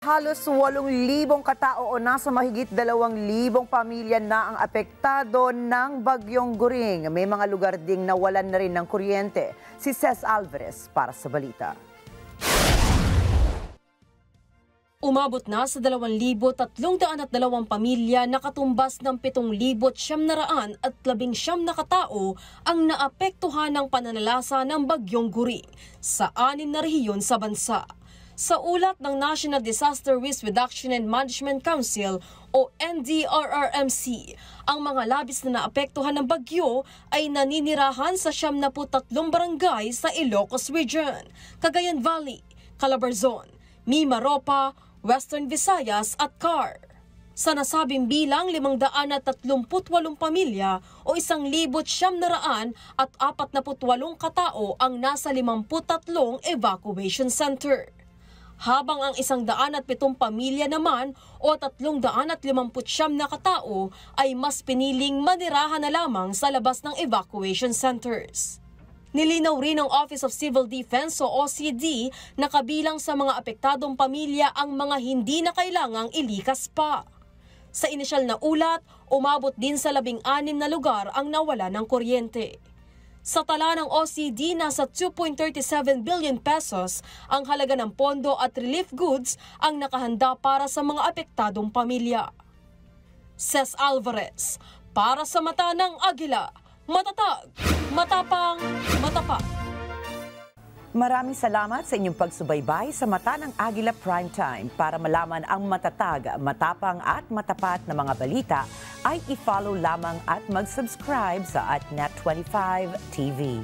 Halos 8,000 katao o nasa mahigit 2,000 pamilya na ang apektado ng Bagyong Goring. May mga lugar ding nawalan na rin ng kuryente. Si Ces Alvarez para sa balita. Umabot na sa 2,302 pamilya na katumbas ng 7,919 na katao ang naapektuhan ng pananalasa ng Bagyong Goring sa 6 na rehiyon sa bansa. Sa ulat ng National Disaster Risk Reduction and Management Council o NDRRMC, ang mga labis na naapektuhan ng bagyo ay naninirahan sa 73 barangay sa Ilocos Region, Cagayan Valley, Calabarzon, Mimaropa, Western Visayas at CAR. Sa nasabing bilang 538 pamilya o 1,948 katao ang nasa 53 evacuation center. Habang ang 107 pamilya naman o 359 na katao ay mas piniling manirahan na lamang sa labas ng evacuation centers. Nilinaw rin ng Office of Civil Defense o OCD na kabilang sa mga apektadong pamilya ang mga hindi na kailangang ilikas pa. Sa inisyal na ulat, umabot din sa 16 na lugar ang nawala ng kuryente. Sa tala ng OCD, nasa 2.37 billion pesos ang halaga ng pondo at relief goods ang nakahanda para sa mga apektadong pamilya. Ces Alvarez, para sa Mata ng Agila, matatag, matapang, matapat. Maraming salamat sa inyong pagsubaybay sa Mata ng Agila Primetime. Para malaman ang matatag, matapang at matapat na mga balita, ay i-follow lamang at mag-subscribe sa @Net25 TV.